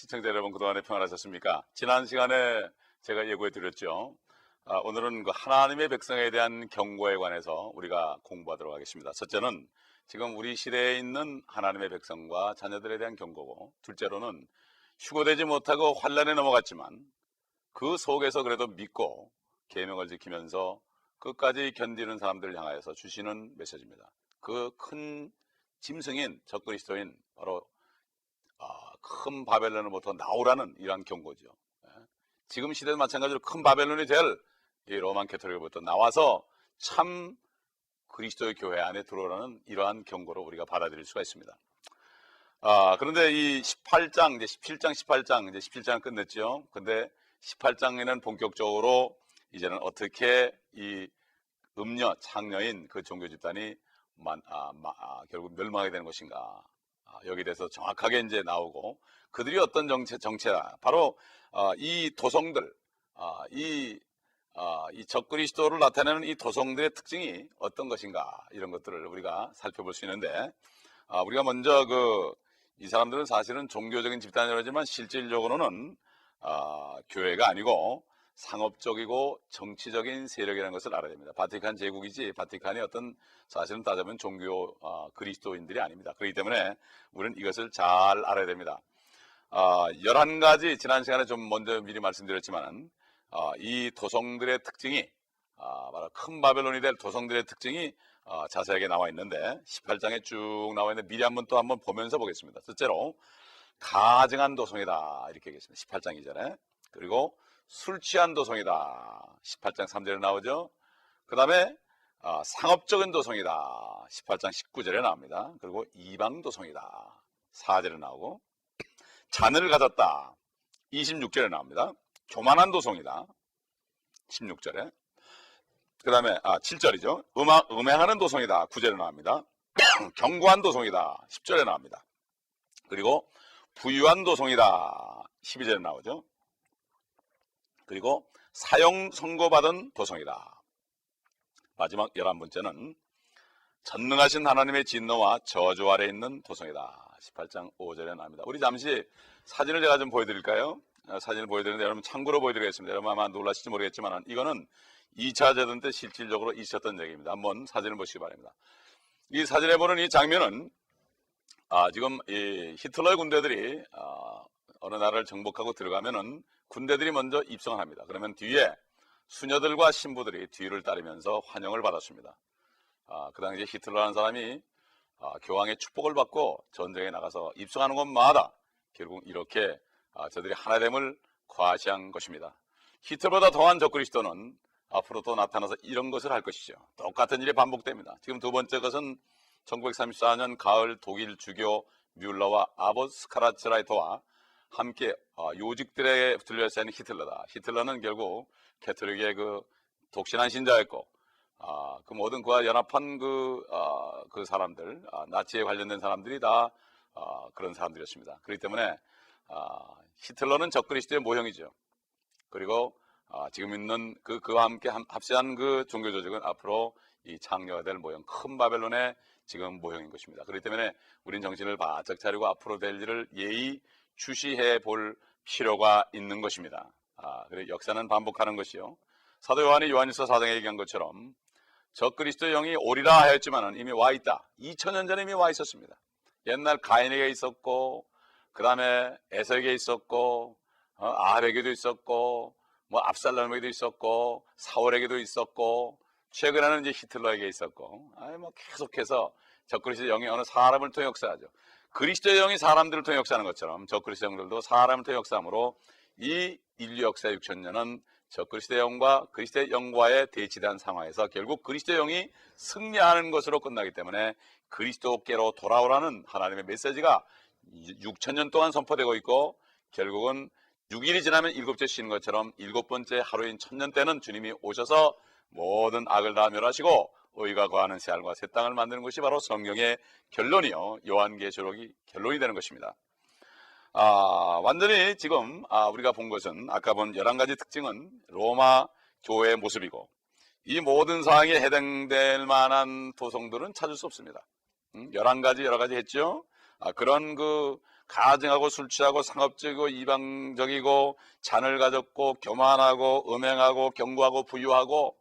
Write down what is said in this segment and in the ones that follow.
시청자 여러분, 그동안에 평안하셨습니까? 지난 시간에 제가 예고해 드렸죠. 오늘은 그 하나님의 백성에 대한 경고에 관해서 우리가 공부하도록 하겠습니다. 첫째는 지금 우리 시대에 있는 하나님의 백성과 자녀들에 대한 경고고, 둘째로는 휴거되지 못하고 환란에 넘어갔지만 그 속에서 그래도 믿고 계명을 지키면서 끝까지 견디는 사람들을 향하여서 주시는 메시지입니다. 그 큰 짐승인 적그리스도인 바로 큰 바벨론으로부터 나오라는 이러한 경고죠. 지금 시대도 마찬가지로 큰 바벨론이 될 이 로만 캐토릭으로부터 나와서 참 그리스도의 교회 안에 들어오라는 이러한 경고로 우리가 받아들일 수가 있습니다. 그런데 이 18장, 이제 17장, 18장, 이제 17장을 끝냈죠. 근데 18장에는 본격적으로 이제는 어떻게 이 음녀, 창녀인 그 종교 집단이 결국 멸망하게 되는 것인가. 여기에 대해서 정확하게 이제 나오고, 그들이 어떤 정체다. 바로 이 도성들, 이 적그리스도를 나타내는 이 도성들의 특징이 어떤 것인가, 이런 것들을 우리가 살펴볼 수 있는데, 우리가 먼저 이 사람들은 사실은 종교적인 집단이라지만 실질적으로는 교회가 아니고 상업적이고 정치적인 세력이라는 것을 알아야 됩니다. 바티칸 제국이지 바티칸이 어떤 사실은 따져보면 종교 그리스도인들이 아닙니다. 그렇기 때문에 우리는 이것을 잘 알아야 됩니다. 11가지 지난 시간에 좀 먼저 미리 말씀드렸지만 이 도성들의 특징이 바로 큰 바벨론이 될 도성들의 특징이 자세하게 나와 있는데 18장에 쭉 나와 있는데 미리 한번 보면서 보겠습니다. 첫째로 가증한 도성이다, 이렇게 얘기했습니다. 18장 이전에. 그리고 술 취한 도성이다, 18장 3절에 나오죠. 그 다음에 상업적인 도성이다, 18장 19절에 나옵니다. 그리고 이방 도성이다, 4절에 나오고, 잔을 가졌다, 26절에 나옵니다. 교만한 도성이다, 16절에. 그 다음에 7절이죠. 음행하는 도성이다, 9절에 나옵니다. 견고한 도성이다, 10절에 나옵니다. 그리고 부유한 도성이다, 12절에 나오죠. 그리고 사형 선고받은 도성이다. 마지막 11번째는 전능하신 하나님의 진노와 저주 아래 있는 도성이다, 18장 5절에 나옵니다. 우리 잠시 사진을 제가 좀 보여드릴까요? 사진을 보여드리는데 여러분 참고로 보여드리겠습니다. 여러분 아마 놀라실지 모르겠지만 이거는 2차 대전 때 실질적으로 있었던 얘기입니다. 한번 사진을 보시기 바랍니다. 이 사진에 보는 이 장면은 지금 이 히틀러의 군대들이 어느 나라를 정복하고 들어가면은 군대들이 먼저 입성을 합니다. 그러면 뒤에 수녀들과 신부들이 뒤를 따르면서 환영을 받았습니다. 그 당시에 히틀러라는 사람이 교황의 축복을 받고 전쟁에 나가서 입성하는 곳마다 결국 이렇게 저들이 하나됨을 과시한 것입니다. 히틀러보다 더한 적그리스도는 앞으로 또 나타나서 이런 것을 할 것이죠. 똑같은 일이 반복됩니다. 지금 두 번째 것은 1934년 가을 독일 주교 뮬러와 아보스 카라츠라이터와 함께 요직들에 둘러싸인 히틀러다. 히틀러는 결국 캐톨릭의 그 독신한 신자였고, 그 모든 그와 연합한 그 사람들, 나치에 관련된 사람들이 다 그런 사람들이었습니다. 그렇기 때문에 히틀러는 적그리스도의 모형이죠. 그리고 지금 있는 그와 함께 합세한 그 종교 조직은 앞으로 이 창녀가 될 모형, 큰 바벨론의 지금 모형인 것입니다. 그렇기 때문에 우린 정신을 바짝 차리고 앞으로 될 일을 예의 주시해 볼 필요가 있는 것입니다. 그리고 역사는 반복하는 것이요. 사도 요한이 요한일서 4장에 얘기한 것처럼 적그리스도의 영이 오리라 하였지만 이미 와 있다. 2000년 전에 이미 와 있었습니다. 옛날 가인에게 있었고, 그 다음에 에서에게 있었고, 아합에게도 있었고, 뭐 압살롬에게도 있었고, 사울에게도 있었고, 최근에는 이제 히틀러에게 있었고, 뭐 계속해서 적그리스도의 영이 어느 사람을 통해 역사하죠. 그리스도의 영이 사람들을 통해 역사하는 것처럼 적그리스도의 영들도 사람을 통해 역사하므로 이 인류 역사 6000년은 적그리스도의 영과 그리스도의 영과의 대치된 상황에서 결국 그리스도의 영이 승리하는 것으로 끝나기 때문에 그리스도께로 돌아오라는 하나님의 메시지가 6000년 동안 선포되고 있고, 결국은 6일이 지나면 7째 쉬는 것처럼 7번째 하루인 1000년 때는 주님이 오셔서 모든 악을 다 멸하시고 의가 거하는 새 하늘과 새 땅을 만드는 것이 바로 성경의 결론이요, 요한계시록이 결론이 되는 것입니다. 완전히 지금 우리가 본 것은 아까 본 11가지 특징은 로마 교회의 모습이고, 이 모든 사항에 해당될 만한 도성들은 찾을 수 없습니다. 11가지 여러 가지 했죠. 그런 가증하고 술 취하고 상업적이고 이방적이고 잔을 가졌고 교만하고 음행하고 경고하고 부유하고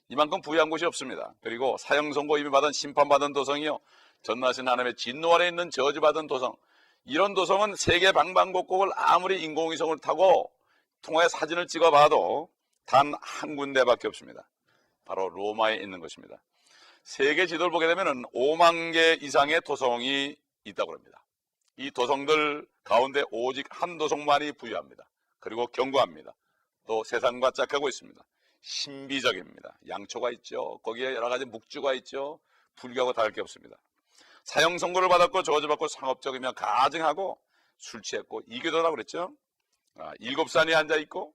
이만큼 부유한 곳이 없습니다. 그리고 사형 선고 이미 받은 심판받은 도성이요 전능하신 하나님의 진노 아래 있는 저주받은 도성, 이런 도성은 세계 방방곡곡을 아무리 인공위성을 타고 통해 사진을 찍어봐도 단 한 군데밖에 없습니다. 바로 로마에 있는 것입니다. 세계 지도를 보게 되면 5만 개 이상의 도성이 있다고 합니다. 이 도성들 가운데 오직 한 도성만이 부유합니다. 그리고 견고합니다. 또 세상과 짝하고 있습니다. 신비적입니다. 양초가 있죠. 거기에 여러 가지 묵주가 있죠. 불교하고 다를 게 없습니다. 사형 선고를 받았고 저주받고 상업적이며 가증하고 술 취했고 이교도라고 그랬죠. 7산이 앉아있고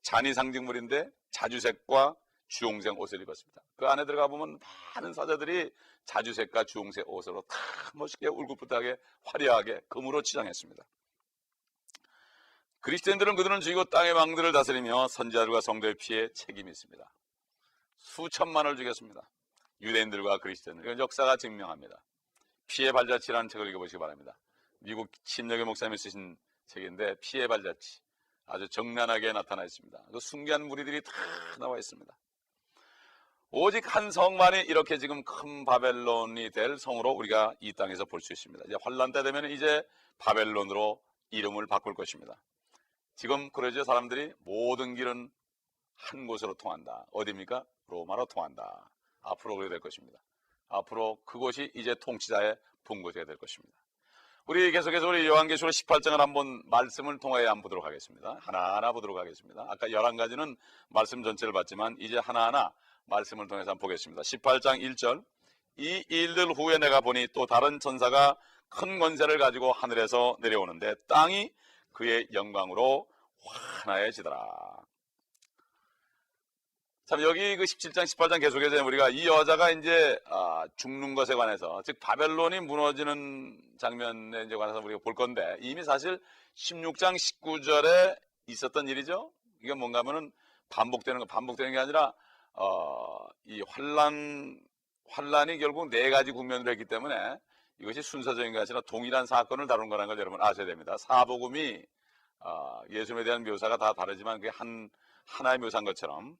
잔이 상징물인데 자주색과 주홍색 옷을 입었습니다. 그 안에 들어가 보면 많은 사자들이 자주색과 주홍색 옷으로 다 멋있게 울긋불긋하게 화려하게 금으로 치장했습니다. 그리스도인들은 그들은 죽이고 땅의 왕들을 다스리며 선지자들과 성도의 피해 책임이 있습니다. 수천만을 죽였습니다. 유대인들과 그리스도인들. 이건 역사가 증명합니다. 피해 발자취라는 책을 읽어보시기 바랍니다. 미국 침략의 목사님이 쓰신 책인데 피해 발자취 아주 정난하게 나타나 있습니다. 그 숭배한 무리들이 다 나와 있습니다. 오직 한 성만이 이렇게 지금 큰 바벨론이 될 성으로 우리가 이 땅에서 볼 수 있습니다. 이제 환란 때 되면 이제 바벨론으로 이름을 바꿀 것입니다. 지금 그러죠. 사람들이 모든 길은 한 곳으로 통한다. 어디입니까? 로마로 통한다. 앞으로 그렇게 될 것입니다. 앞으로 그곳이 이제 통치자의 본거지가 될 것입니다. 우리 계속해서 우리 요한계시록 18장을 한번 말씀을 통하여 한번 보도록 하겠습니다. 하나하나 보도록 하겠습니다. 아까 11가지는 말씀 전체를 봤지만 이제 하나하나 말씀을 통해서 한번 보겠습니다. 18장 1절, 이 일들 후에 내가 보니 또 다른 천사가 큰 권세를 가지고 하늘에서 내려오는데 땅이 그의 영광으로 환하여지더라. 참 여기 그 17장 18장 계속해서 우리가 이 여자가 이제 죽는 것에 관해서, 즉 바벨론이 무너지는 장면에 이제 관해서 우리가 볼 건데, 이미 사실 16장 19절에 있었던 일이죠. 이게 뭔가 하면은 반복되는 게 아니라 이 환란이 결국 네 가지 국면으로 했기 때문에 이것이 순서적인 것이 아니라 동일한 사건을 다룬 거라는 걸 여러분 아셔야 됩니다. 사복음이 예수님에 대한 묘사가 다 다르지만 그게 하나의 묘사인 것처럼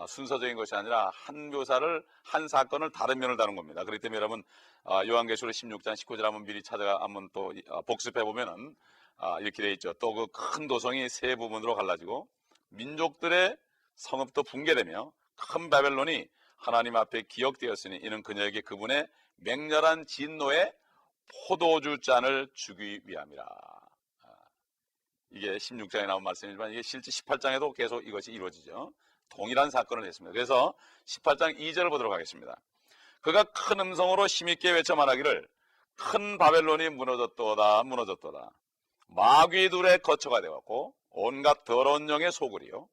순서적인 것이 아니라 한 묘사를, 한 사건을 다른 면을 다룬 겁니다. 그렇기 때문에 여러분 요한계시록 16장 19절 한번 미리 찾아가 한번 또 복습해 보면은 이렇게 돼 있죠. 또 그 큰 도성이 세 부분으로 갈라지고 민족들의 성읍도 붕괴되며 큰 바벨론이 하나님 앞에 기억되었으니 이는 그녀에게 그분의 맹렬한 진노의 포도주 잔을 주기 위함이라. 이게 16장에 나온 말씀이지만 이게 실제 18장에도 계속 이것이 이루어지죠. 동일한 사건을 했습니다. 그래서 18장 2절을 보도록 하겠습니다. 그가 큰 음성으로 힘있게 외쳐 말하기를 큰 바벨론이 무너졌도다 무너졌도다. 마귀들의 거처가 되었고 온갖 더러운 영의 소굴이요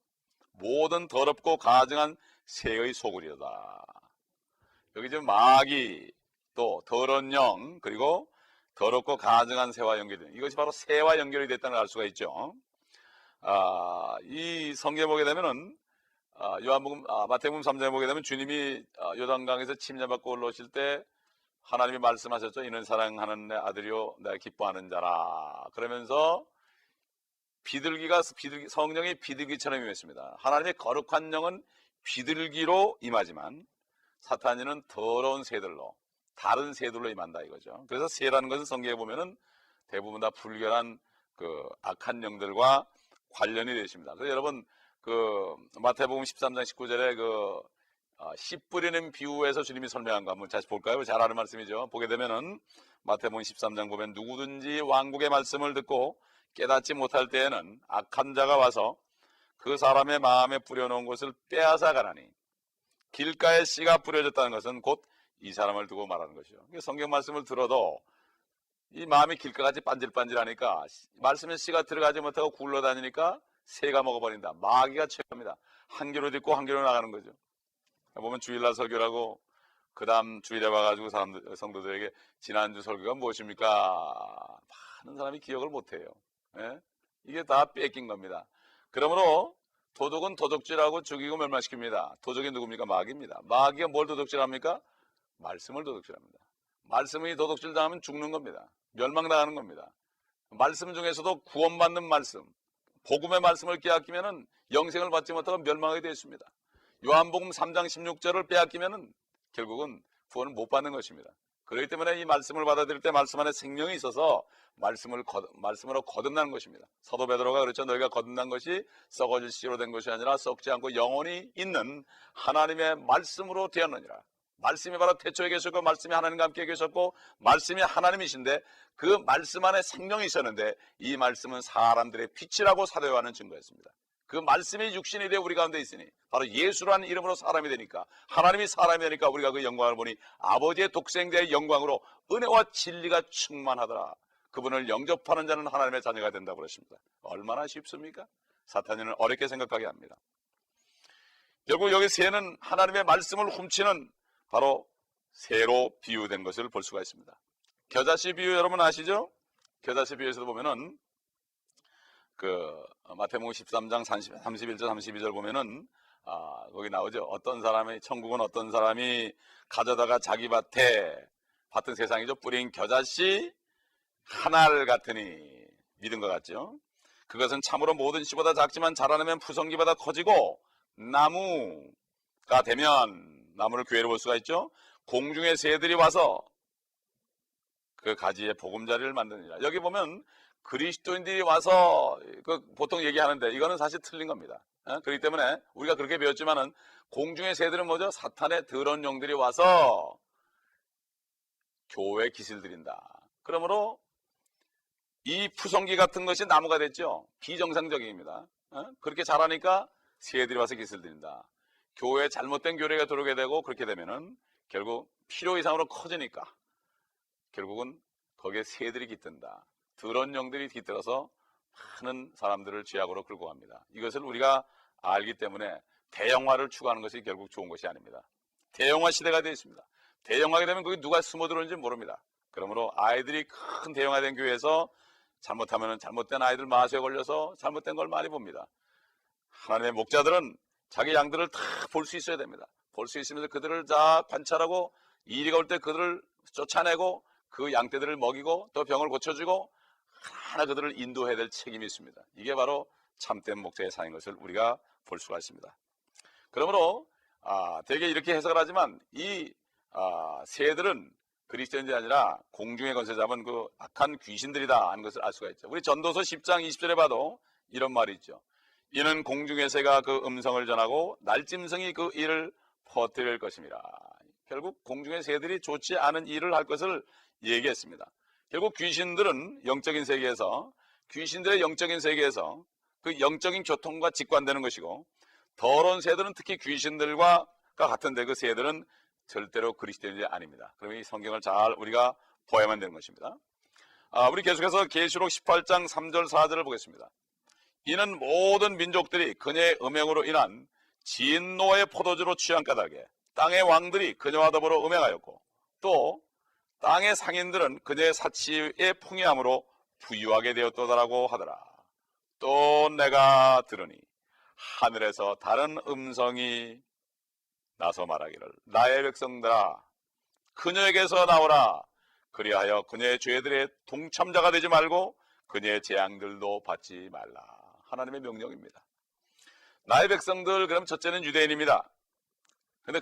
모든 더럽고 가증한 새의 소굴이다. 여기 지금 마귀, 또 더러운 영, 그리고 더럽고 가증한 새와 연결된, 이것이 바로 새와 연결이 됐다는 걸 알 수가 있죠. 이 성경에 보게 되면은 요한복음, 마태복음 3장에 보게 되면 주님이 요단강에서 침례받고 올라오실 때 하나님이 말씀하셨죠. 이는 사랑하는 내 아들이요 내가 기뻐하는 자라. 그러면서 성령이 비둘기처럼 임했습니다. 하나님의 거룩한 영은 비둘기로 임하지만 사탄이는 더러운 새들로, 다른 새들로 임한다 이거죠. 그래서 새라는 것은 성경에 보면은 대부분 다 불결한 그 악한 영들과 관련이 되어 있습니다. 그래서 여러분 그 마태복음 13장 19절에 그 씨 뿌리는 비유에서 주님이 설명한 거 한번 다시 볼까요? 잘 아는 말씀이죠. 보게 되면은 마태복음 13장 보면 누구든지 왕국의 말씀을 듣고 깨닫지 못할 때에는 악한 자가 와서 그 사람의 마음에 뿌려놓은 것을 빼앗아 가나니, 길가에 씨가 뿌려졌다는 것은 곧 이 사람을 두고 말하는 것이죠. 성경 말씀을 들어도 이 마음이 길가같이 반질반질하니까 말씀에 씨가 들어가지 못하고 굴러다니니까 새가 먹어버린다. 마귀가 최고입니다. 한 귀로 듣고 한 귀로 나가는 거죠. 보면 주일날 설교라고 그 다음 주일에 와가지고 성도들에게 지난주 설교가 무엇입니까? 많은 사람이 기억을 못해요. 예? 이게 다 뺏긴 겁니다. 그러므로 도둑은 도둑질하고 죽이고 멸망시킵니다. 도둑이 누굽니까? 마귀입니다. 마귀가 뭘 도둑질합니까? 말씀을 도둑질합니다. 말씀이 도둑질 당하면 죽는 겁니다. 멸망당하는 겁니다. 말씀 중에서도 구원받는 말씀, 복음의 말씀을 빼앗기면은 영생을 받지 못하고 멸망하게 되어 있습니다. 요한복음 3장 16절을 빼앗기면은 결국은 구원을 못 받는 것입니다. 그렇기 때문에 이 말씀을 받아들일 때 말씀 안에 생명이 있어서 말씀으로 거듭나는 것입니다. 사도 베드로가 그렇죠. 너희가 거듭난 것이 썩어질 씨로 된 것이 아니라 썩지 않고 영원히 있는 하나님의 말씀으로 되었느니라. 말씀이 바로 태초에 계셨고 말씀이 하나님과 함께 계셨고 말씀이 하나님이신데 그 말씀 안에 생명이 있었는데 이 말씀은 사람들의 빛이라고 사도 요한은 증거했습니다. 그 말씀이 육신이 되어 우리 가운데 있으니 바로 예수라는 이름으로 사람이 되니까 하나님이 사람이 되니까 우리가 그 영광을 보니 아버지의 독생자의 영광으로 은혜와 진리가 충만하더라. 그분을 영접하는 자는 하나님의 자녀가 된다고 그러십니다. 얼마나 쉽습니까? 사탄이는 어렵게 생각하게 합니다. 결국 여기 새는 하나님의 말씀을 훔치는 바로 새로 비유된 것을 볼 수가 있습니다. 겨자씨 비유 여러분 아시죠? 겨자씨 비유에서도 보면은 마태복음 13장 31절 32절 보면은 거기 나오죠. 어떤 사람이 천국은 어떤 사람이 가져다가 자기 밭은 세상이죠. 뿌린 겨자씨 하나를 같으니 믿은 것 같죠. 그것은 참으로 모든 씨보다 작지만 자라나면 푸성기보다 커지고 나무가 되면 나무를 교회로 볼 수가 있죠. 공중의 새들이 와서 그 가지에 보금자리를 만드느니라. 여기 보면 그리스도인들이 와서 보통 얘기하는데 이거는 사실 틀린 겁니다. 그렇기 때문에 우리가 그렇게 배웠지만은 공중의 새들은 뭐죠? 사탄의 더러운 영들이 와서 교회에 기슬 드린다. 그러므로 이 푸성기 같은 것이 나무가 됐죠. 비정상적입니다. 그렇게 자라니까 새들이 와서 기슬 드린다. 교회에 잘못된 교리가 들어오게 되고 그렇게 되면은 결국 필요 이상으로 커지니까 결국은 거기에 새들이 깃든다. 더러운 영들이 깃들어서 많은 사람들을 죄악으로 끌고 갑니다. 이것을 우리가 알기 때문에 대형화를 추구하는 것이 결국 좋은 것이 아닙니다. 대형화 시대가 되어 있습니다. 대형화하게 되면 거기 누가 숨어 들어오는지 모릅니다. 그러므로 아이들이 큰 대형화된 교회에서 잘못하면 잘못된 아이들 마수에 걸려서 잘못된 걸 많이 봅니다. 하나님의 목자들은 자기 양들을 다 볼 수 있어야 됩니다. 볼 수 있으면서 그들을 다 관찰하고 이리가 올 때 그들을 쫓아내고 그 양떼들을 먹이고 또 병을 고쳐주고 하나 그들을 인도해야 될 책임이 있습니다. 이게 바로 참된 목자의 사인 것을 우리가 볼 수가 있습니다. 그러므로 대개 이렇게 해석을 하지만 이 새들은 그리스도인이 아니라 공중의 권세 잡은 그 악한 귀신들이다 하는 것을 알 수가 있죠. 우리 전도서 10장 20절에 봐도 이런 말이 있죠. 이는 공중의 새가 그 음성을 전하고 날짐승이 그 일을 퍼뜨릴 것입니다. 결국 공중의 새들이 좋지 않은 일을 할 것을 얘기했습니다. 결국 귀신들은 귀신들의 영적인 세계에서 그 영적인 교통과 직관되는 것이고 더러운 새들은 특히 귀신들과 같은데 그 새들은 절대로 그리스도인이 아닙니다. 그럼 이 성경을 잘 우리가 보아야만 되는 것입니다. 우리 계속해서 계시록 18장 3절 4절을 보겠습니다. 이는 모든 민족들이 그녀의 음행으로 인한 진노의 포도주로 취한 까닭에 땅의 왕들이 그녀와 더불어 음행하였고 또 땅의 상인들은 그녀의 사치의 풍요함으로 부유하게 되었도다라고 하더라. 또 내가 들으니 하늘에서 다른 음성이 나서 말하기를 나의 백성들아 그녀에게서 나오라. 그리하여 그녀의 죄들의 동참자가 되지 말고 그녀의 재앙들도 받지 말라. 하나님의 명령입니다. 나의 백성들, 그럼 첫째는 유대인입니다. 그런데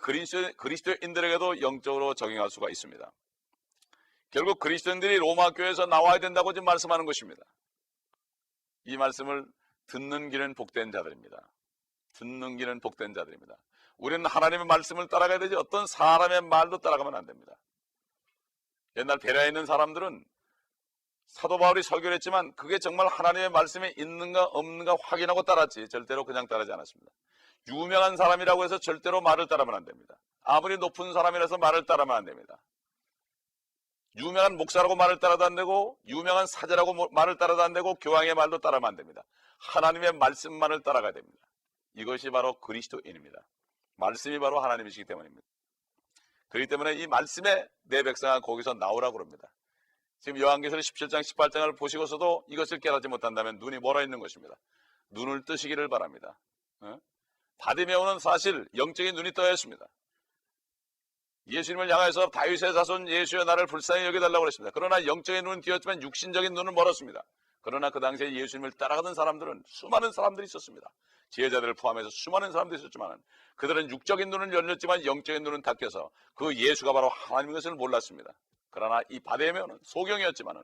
그리스도인들에게도 영적으로 적용할 수가 있습니다. 결국 그리스도인들이 로마 교회에서 나와야 된다고 지금 말씀하는 것입니다. 이 말씀을 듣는 길은 복된 자들입니다. 듣는 길은 복된 자들입니다. 우리는 하나님의 말씀을 따라가야 되지 어떤 사람의 말도 따라가면 안 됩니다. 옛날 베레아에 있는 사람들은 사도 바울이 설교를 했지만 그게 정말 하나님의 말씀에 있는가 없는가 확인하고 따랐지 절대로 그냥 따르지 않았습니다. 유명한 사람이라고 해서 절대로 말을 따르면 안 됩니다. 아무리 높은 사람이라서 말을 따르면 안 됩니다. 유명한 목사라고 말을 따라도 안 되고 유명한 사제라고 말을 따라도 안 되고 교황의 말도 따르면 안 됩니다. 하나님의 말씀만을 따라가야 됩니다. 이것이 바로 그리스도인입니다. 말씀이 바로 하나님이시기 때문입니다. 그렇기 때문에 이 말씀에 내 백성아 거기서 나오라고 그럽니다. 지금 요한계시록 17장 18장을 보시고서도 이것을 깨닫지 못한다면 눈이 멀어 있는 것입니다. 눈을 뜨시기를 바랍니다. 바디메오는 사실 영적인 눈이 떠야 했습니다. 예수님을 향해서 다윗의 자손 예수여 나를 불쌍히 여겨달라고 그랬습니다. 그러나 영적인 눈은 띄었지만 육신적인 눈은 멀었습니다. 그러나 그 당시에 예수님을 따라가던 사람들은 수많은 사람들이 있었습니다. 지혜자들을 포함해서 수많은 사람들이 있었지만 그들은 육적인 눈은 열렸지만 영적인 눈은 닫혀서 그 예수가 바로 하나님인 것을 몰랐습니다. 그러나 이 바데메오는 소경이었지만은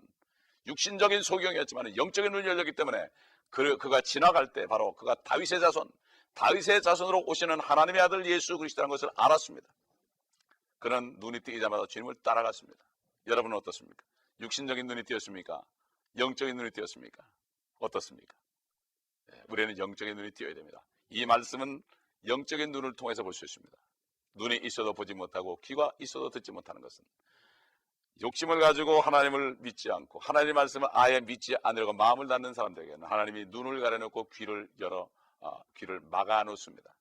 육신적인 소경이었지만 영적인 눈이 열렸기 때문에 그가 지나갈 때 바로 그가 다윗의 자손으로 오시는 하나님의 아들 예수 그리스도라는 것을 알았습니다. 그는 눈이 뜨이자마자 주님을 따라갔습니다. 여러분은 어떻습니까? 육신적인 눈이 띄었습니까? 영적인 눈이 띄었습니까? 어떻습니까? 우리는 영적인 눈이 띄어야 됩니다. 이 말씀은 영적인 눈을 통해서 볼 수 있습니다. 눈이 있어도 보지 못하고 귀가 있어도 듣지 못하는 것은 욕심을 가지고 하나님을 믿지 않고 하나님의 말씀을 아예 믿지 않으려고 마음을 닫는 사람들에게는 하나님이 눈을 가려놓고 귀를 막아 놓습니다.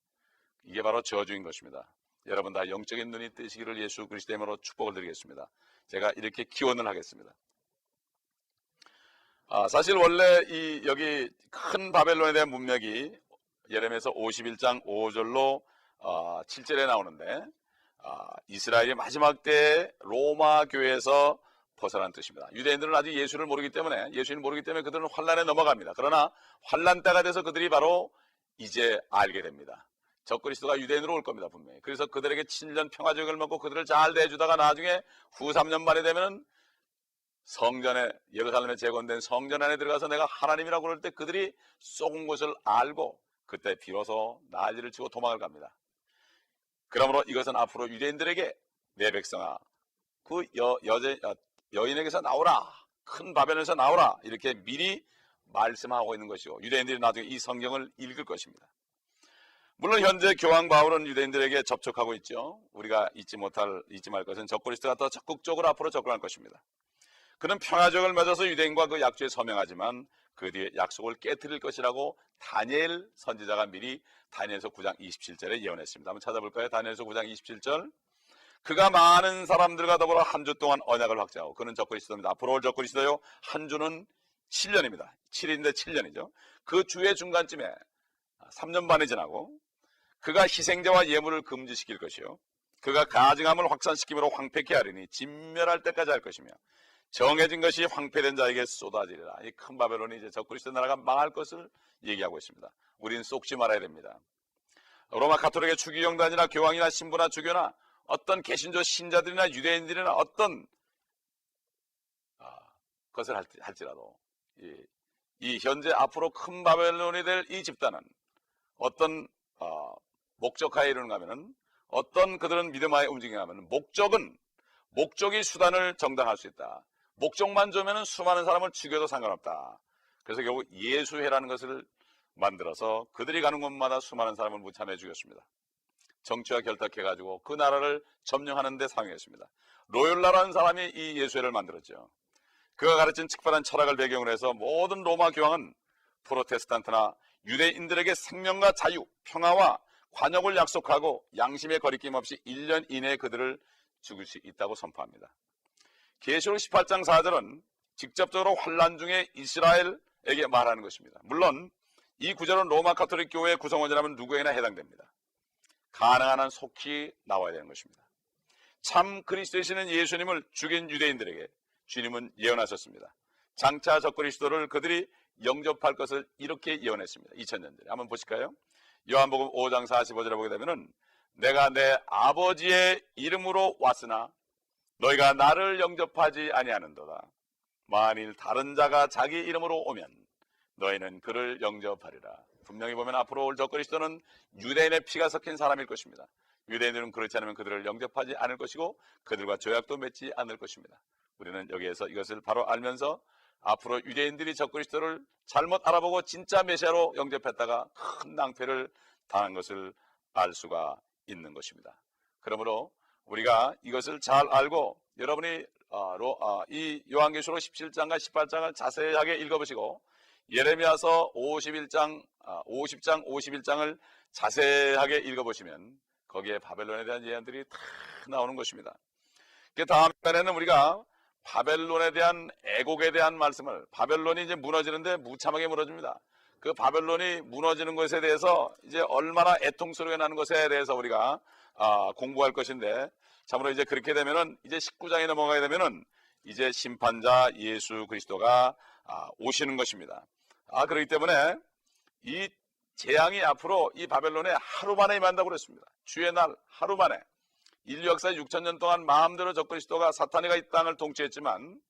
이게 바로 저주인 것입니다. 여러분 다 영적인 눈이 뜨시기를 예수 그리스도의 이름으로 축복을 드리겠습니다. 제가 이렇게 기원을 하겠습니다. 사실 원래 여기 큰 바벨론에 대한 문맥이 예레미야서 51장 5절로 7절에 나오는데 이스라엘이 마지막 때 로마 교회에서 벗어난 뜻입니다. 유대인들은 아직 예수님을 모르기 때문에 그들은 환란에 넘어갑니다. 그러나 환란 때가 돼서 그들이 바로 이제 알게 됩니다. 적그리스도가 유대인으로 올 겁니다, 분명히. 그래서 그들에게 7년 평화적을 먹고 그들을 잘 대해주다가 나중에 후 3년 만에 되면은 성전에, 예루살렘에 재건된 성전 안에 들어가서 내가 하나님이라고 그럴 때 그들이 속은 것을 알고 그때 비로소 난리를 치고 도망을 갑니다. 그러므로 이것은 앞으로 유대인들에게 내 백성아 그 여인에게서 나오라, 큰 바벨론에서 나오라, 이렇게 미리 말씀하고 있는 것이고 유대인들이 나중에 이 성경을 읽을 것입니다. 물론 현재 교황 바울은 유대인들에게 접촉하고 있죠. 우리가 잊지 말 것은 적그리스도가 더 적극적으로 앞으로 접근할 것입니다. 그는 평화적을 맺어서 유대인과 그 약조에 서명하지만 그 뒤에 약속을 깨뜨릴 것이라고 다니엘 선지자가 미리 다니엘서 9장 27절에 예언했습니다. 한번 찾아볼까요? 다니엘서 9장 27절. 그가 많은 사람들과 더불어 한 주 동안 언약을 확정하고, 그는 적그리스도입니다. 앞으로 올 적그리스도요, 한 주는 7년입니다. 7일인데 7년이죠. 그 주의 중간쯤에 3년 반이 지나고 그가 희생자와 예물을 금지시킬 것이요, 그가 가증함을 확산시키므로 황폐케 하리니 진멸할 때까지 할 것이며 정해진 것이 황폐된 자에게 쏟아지리라. 이 큰 바벨론이 이제 적그리스도 나라가 망할 것을 얘기하고 있습니다. 우리는 쏙지 말아야 됩니다. 로마 가톨릭의 추기경단이나 교황이나 신부나 주교나 어떤 개신교 신자들이나 유대인들이나 어떤 것을 할지라도 이 현재 앞으로 큰 바벨론이 될 이 집단은 어떤 목적하에 이르는가 하면은, 어떤 그들은 믿음하에 움직이는가 하면은 목적이 수단을 정당할 수 있다. 목적만 좋으면 수많은 사람을 죽여도 상관없다. 그래서 결국 예수회라는 것을 만들어서 그들이 가는 곳마다 수많은 사람을 무참해 죽였습니다. 정치와 결탁해가지고 그 나라를 점령하는 데 사용했습니다. 로욜라라는 사람이 이 예수회를 만들었죠. 그가 가르친 특별한 철학을 배경으로 해서 모든 로마 교황은 프로테스탄트나 유대인들에게 생명과 자유, 평화와 관역을 약속하고 양심의 거리낌 없이 1년 이내에 그들을 죽일 수 있다고 선포합니다. 계시록 18장 4절은 직접적으로 환란 중에 이스라엘에게 말하는 것입니다. 물론 이 구절은 로마 가톨릭 교회의 구성원이라면 누구에나 해당됩니다. 가능한 한 속히 나와야 되는 것입니다. 참 그리스도이시는 예수님을 죽인 유대인들에게 주님은 예언하셨습니다. 장차 적그리스도를 그들이 영접할 것을 이렇게 예언했습니다. 2000년 전에. 한번 보실까요? 요한복음 5장 45절에 보게 되면은 내가 내 아버지의 이름으로 왔으나 너희가 나를 영접하지 아니하는도다. 만일 다른 자가 자기 이름으로 오면 너희는 그를 영접하리라. 분명히 보면 앞으로 올 적그리스도는 유대인의 피가 섞인 사람일 것입니다. 유대인들은 그렇지 않으면 그들을 영접하지 않을 것이고 그들과 조약도 맺지 않을 것입니다. 우리는 여기에서 이것을 바로 알면서 앞으로 유대인들이 적그리스도를 잘못 알아보고 진짜 메시아로 영접했다가 큰 낭패를 당한 것을 알 수가 있는 것입니다. 그러므로 우리가 이것을 잘 알고 여러분이 이 요한계시록 17장과 18장을 자세하게 읽어보시고 예레미야서 50장 51장을 자세하게 읽어보시면 거기에 바벨론에 대한 예언들이 다 나오는 것입니다. 그 다음 편에는 우리가 바벨론에 대한 애곡에 대한 말씀을, 바벨론이 이제 무너지는데 무참하게 무너집니다. 그 바벨론이 무너지는 것에 대해서 이제 얼마나 애통스러워 나는 것에 대해서 우리가 공부할 것인데, 참으로 이제 그렇게 되면은 이제 19장에 넘어가게 되면은 이제 심판자 예수 그리스도가 오시는 것입니다. 그렇기 때문에 이 재앙이 앞으로 이 바벨론에 하루 만에 임한다고 그랬습니다. 주의 날 하루 만에. 인류 역사 6,000년 동안 마음대로 적그리스도가 사탄이가 이 땅을 통치했지만,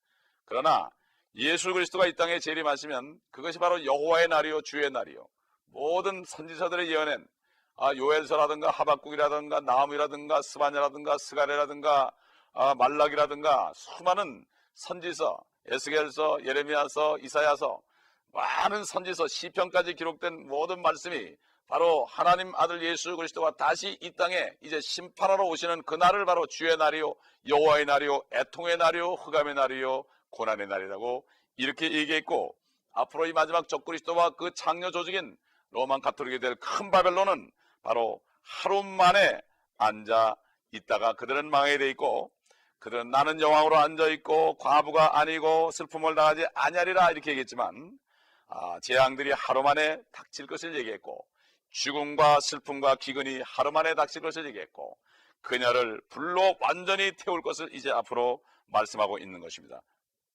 그러나 예수 그리스도가 이 땅에 재림하시면 그것이 바로 여호와의 날이요 주의 날이요, 모든 선지서들의 예언엔 요엘서라든가 하박국이라든가 나훔이라든가 스바냐라든가 스가랴라든가 말락이라든가 수많은 선지서, 에스겔서, 예레미야서, 이사야서, 많은 선지서, 시편까지 기록된 모든 말씀이 바로 하나님 아들 예수 그리스도가 다시 이 땅에 이제 심판하러 오시는 그 날을 바로 주의 날이요 여호와의 날이요 애통의 날이요 흑암의 날이요 고난의 날이라고 이렇게 얘기했고, 앞으로 이 마지막 적그리스도와 그 창녀 조직인 로만 가톨릭이 될 큰 바벨론은 바로 하루 만에 앉아 있다가 그들은 망하게 돼 있고, 그들은 나는 여왕으로 앉아 있고 과부가 아니고 슬픔을 당하지 아니하리라 이렇게 얘기했지만, 재앙들이 하루 만에 닥칠 것을 얘기했고, 죽음과 슬픔과 기근이 하루 만에 닥칠 것을 얘기했고, 그녀를 불로 완전히 태울 것을 이제 앞으로 말씀하고 있는 것입니다.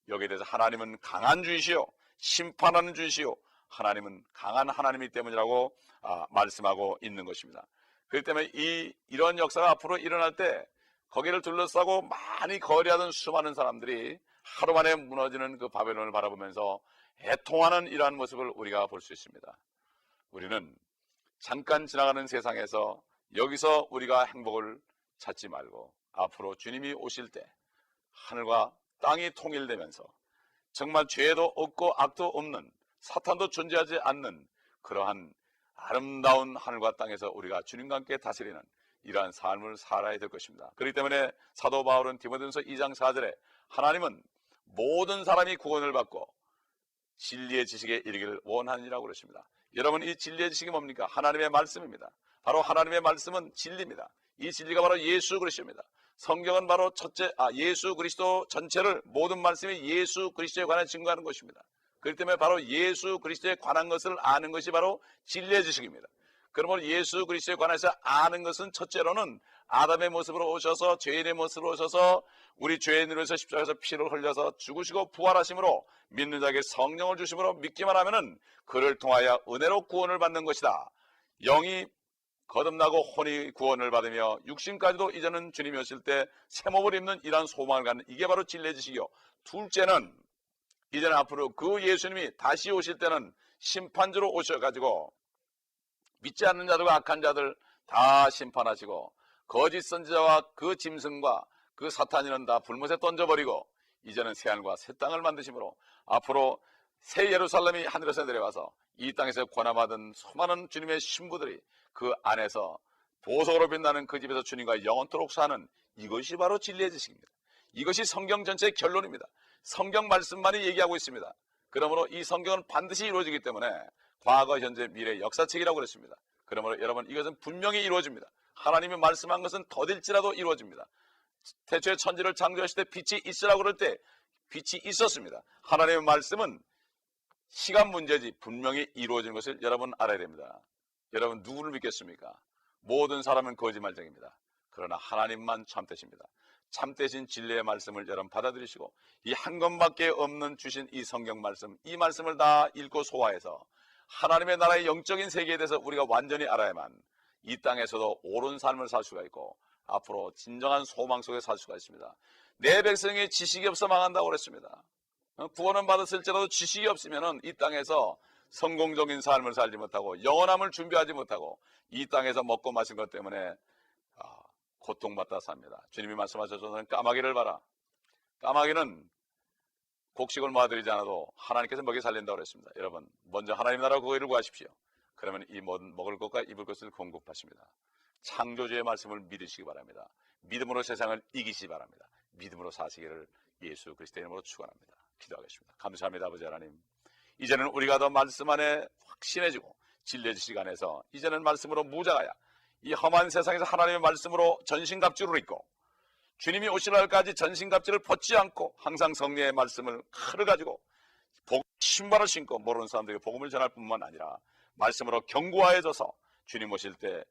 여기에 대해서 하나님은 강한 주이시요 심판하는 주이시요 하나님은 강한 하나님이기 때문이라고 말씀하고 있는 것입니다. 그렇기 때문에 이런 역사가 앞으로 일어날 때 거기를 둘러싸고 많이 거리하던 수많은 사람들이 하루 만에 무너지는 그 바벨론을 바라보면서 애통하는 이러한 모습을 우리가 볼 수 있습니다. 우리는 잠깐 지나가는 세상에서 여기서 우리가 행복을 찾지 말고 앞으로 주님이 오실 때 하늘과 땅이 통일되면서 정말 죄도 없고 악도 없는, 사탄도 존재하지 않는 그러한 아름다운 하늘과 땅에서 우리가 주님과 함께 다스리는 이러한 삶을 살아야 될 것입니다. 그렇기 때문에 사도 바울은 디모데전서 2장 4절에 하나님은 모든 사람이 구원을 받고 진리의 지식에 이르기를 원하느니라고 그러십니다. 여러분, 이 진리의 지식이 뭡니까? 하나님의 말씀입니다. 바로 하나님의 말씀은 진리입니다. 이 진리가 바로 예수 그리스도입니다. 성경은 바로 예수 그리스도 전체를, 모든 말씀이 예수 그리스도에 관해 증거하는 것입니다. 그렇기 때문에 바로 예수 그리스도에 관한 것을 아는 것이 바로 진리의 지식입니다. 그러므로 예수 그리스도에 관해서 아는 것은 첫째로는 아담의 모습으로 오셔서, 죄인의 모습으로 오셔서 우리 죄인으로 위해서 십자가에서 피를 흘려서 죽으시고 부활하심으로 믿는 자에게 성령을 주심으로 믿기만 하면은 그를 통하여 은혜로 구원을 받는 것이다. 영이 거듭나고 혼이 구원을 받으며 육신까지도 이제는 주님이 오실 때 새몸을 입는 이러한 소망을 갖는, 이게 바로 진리의 지식이요. 둘째는 이제는 앞으로 그 예수님이 다시 오실 때는 심판주로 오셔가지고 믿지 않는 자들과 악한 자들 다 심판하시고, 거짓 선지자와 그 짐승과 그 사탄이는 다 불못에 던져버리고 이제는 새하늘과 새 땅을 만드심으로 앞으로 새 예루살렘이 하늘에서 내려와서 이 땅에서 권함받은 수많은 주님의 신부들이 그 안에서 보석으로 빛나는 그 집에서 주님과 영원토록 사는, 이것이 바로 진리의 지식입니다. 이것이 성경 전체의 결론입니다. 성경 말씀만이 얘기하고 있습니다. 그러므로 이 성경은 반드시 이루어지기 때문에 과거, 현재, 미래, 역사책이라고 그랬습니다. 그러므로 여러분, 이것은 분명히 이루어집니다. 하나님이 말씀한 것은 더딜지라도 이루어집니다. 태초에 천지를 창조하실 때 빛이 있으라고 그럴 때 빛이 있었습니다. 하나님의 말씀은 시간 문제지 분명히 이루어지는 것을 여러분 알아야 됩니다. 여러분, 누구를 믿겠습니까? 모든 사람은 거짓말쟁입니다. 그러나 하나님만 참되십니다. 참되신 진리의 말씀을 여러분 받아들이시고 이 한 권밖에 없는 주신 이 성경 말씀, 이 말씀을 다 읽고 소화해서 하나님의 나라의 영적인 세계에 대해서 우리가 완전히 알아야만 이 땅에서도 옳은 삶을 살 수가 있고 앞으로 진정한 소망 속에 살 수가 있습니다. 내 백성이 지식이 없어 망한다고 그랬습니다. 구원은 받았을지라도 지식이 없으면 이 땅에서 성공적인 삶을 살지 못하고 영원함을 준비하지 못하고 이 땅에서 먹고 마신 것 때문에 고통받다 삽니다. 주님이 말씀하셨던 까마귀를 봐라. 까마귀는 곡식을 모아들이지 않아도 하나님께서 먹여 살린다고 그랬습니다. 여러분, 먼저 하나님 나라 구원을 구하십시오. 그러면 이 모든 먹을 것과 입을 것을 공급하십니다. 창조주의 말씀을 믿으시기 바랍니다. 믿음으로 세상을 이기시기 바랍니다. 믿음으로 사시기를 예수 그리스도의 이름으로 축원합니다. 기도하겠습니다. 감사합니다. 아버지 하나님, 이제는 우리가 더 말씀 안에 확신해지고 진리의 지식 안에서 이제는 말씀으로 무장하여 이 험한 세상에서 하나님의 말씀으로 전신갑주를 입고 주님이 오실 날까지 전신갑주를 벗지 않고 항상 성령의 말씀을 칼을 가지고 신발을 신고 모르는 사람들에게 복음을 전할 뿐만 아니라 말씀으로 견고해져서 주님 오실 때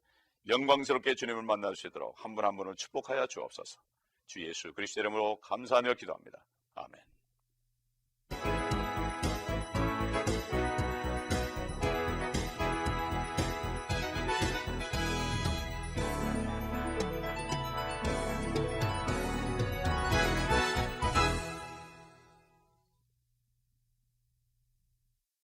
영광스럽게 주님을 만날 수 있도록 한 분 한 분을 축복하여 주옵소서. 주 예수 그리스도 이름으로 감사하며 기도합니다. 아멘.